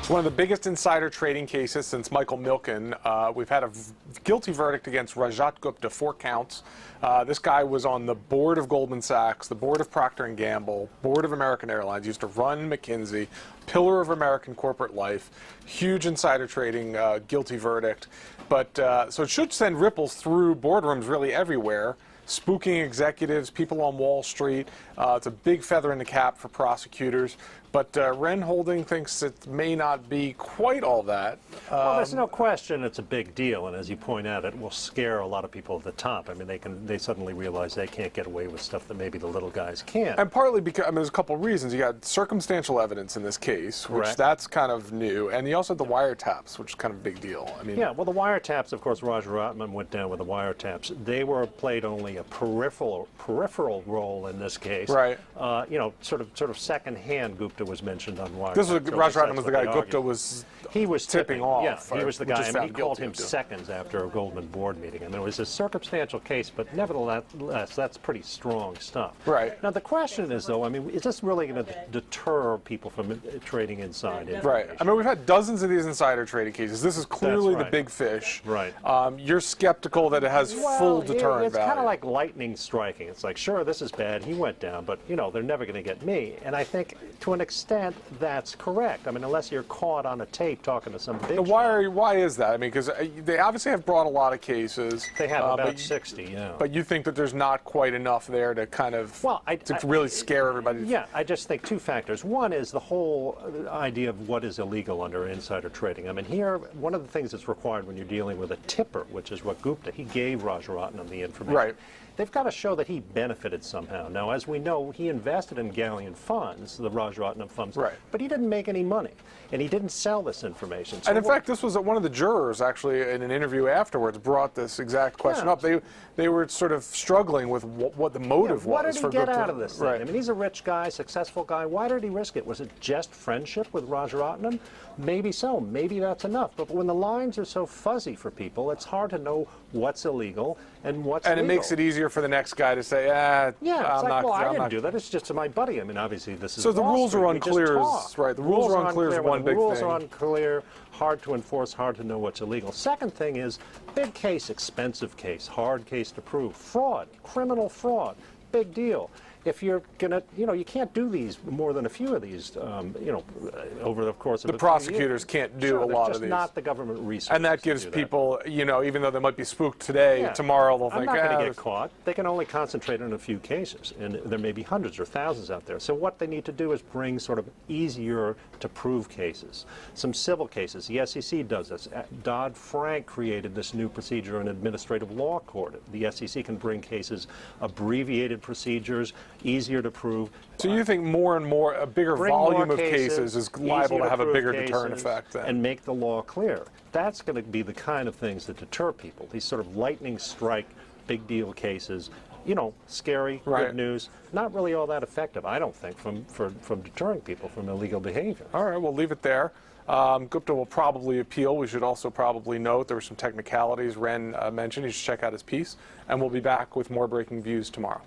It's one of the biggest insider trading cases since Michael Milken. We've had a guilty verdict against Rajat Gupta, 4 counts. This guy was on the board of Goldman Sachs, the board of Procter & Gamble, board of American Airlines, used to run McKinsey, pillar of American corporate life, huge insider trading, guilty verdict. But so it should send ripples through boardrooms really everywhere. Spooking executives, people on Wall Street. It's a big feather in the cap for prosecutors. But Wren Holding thinks it may not be quite all that. Well, there's no question it's a big deal, and as you point out, it will scare a lot of people at the top. I mean, they suddenly realize they can't get away with stuff that maybe the little guys can. And partly because, I mean, there's a couple of reasons. You got circumstantial evidence in this case, which that's kind of new, and you also had the wiretaps, which is kind of a big deal. I mean, yeah, well, the wiretaps, of course, Roger Rotman went down with the wiretaps. They played only a peripheral role in this case. Right. You know, sort of second-hand. Gupta was mentioned on wiretaps. This was Roger Rotman was the guy Gupta was. He was tipping off. Yeah, he was the guy. I mean, he called him seconds after a Goldman board meeting. I mean, it was a circumstantial case, but nevertheless, that's pretty strong stuff. Right. Now, the question is, though, I mean, is this really going to deter people from trading inside information? Right. I mean, we've had dozens of these insider trading cases. This is clearly the big fish. Right. You're skeptical that it has full deterrent value. It's kind of like lightning striking. It's like, sure, this is bad. He went down, but, you know, they're never going to get me. And I think, to an extent, that's correct. I mean, unless you're caught on a tape talking to some big shot. Why is that? I mean, because they obviously have brought a lot of cases. They have about 60, yeah. But you think that there's not quite enough there to kind of to really scare everybody? Yeah, I just think 2 factors. One is the whole idea of what is illegal under insider trading. I mean, here, one of the things that's required when you're dealing with a tipper, which is what Gupta, he gave Roger Rotman the information. Right. They've got to show that he benefited somehow. Now, as we know, he invested in galleon funds, the Roger Rotman funds, but he didn't make any money, and he didn't sell this information. So and in fact, this was one of the jurors, actually, in an interview afterwards, brought this exact question up. They were sort of struggling with what the motive was. What did he for get Gupta. out of this thing? I mean, he's a rich guy, successful guy. Why did he risk it? Was it just friendship with Roger Rotman? Maybe so. Maybe that's enough. But when the lines are so fuzzy for people, it's hard to know what's illegal and what's legal. And it makes it easier for the next guy to say, yeah, it's like, well, I didn't do that. It's just to my buddy. I mean, obviously, this is so the rules are unclear. Right, the rules are unclear is one big thing. The rules are unclear, hard to enforce, hard to know what's illegal. Second thing is, big case, expensive case, hard case to prove. Fraud, criminal fraud, big deal. If you're going to, you know, you can't do these, more than a few of these, you know, over the course of the prosecutors can't do a lot of these. Just not the government resources. And that gives people, you know, even though they might be spooked today, tomorrow they'll think, I'm not going to get caught. They can only concentrate on a few cases, and there may be hundreds or thousands out there. So what they need to do is bring sort of easier to prove cases. Some civil cases. The SEC does this. Dodd-Frank created this new procedure in administrative law court. The SEC can bring cases, abbreviated procedures, easier to prove. So you think more and more, a bigger volume of cases is liable to have a bigger deterrent effect then? And make the law clear. That's going to be the kind of things that deter people. These sort of lightning strike, big deal cases, you know, scary, good news, not really all that effective, I don't think, from deterring people from illegal behavior. All right, we'll leave it there. Gupta will probably appeal. We should also probably note there were some technicalities Wren mentioned. You should check out his piece. And we'll be back with more Breaking Views tomorrow.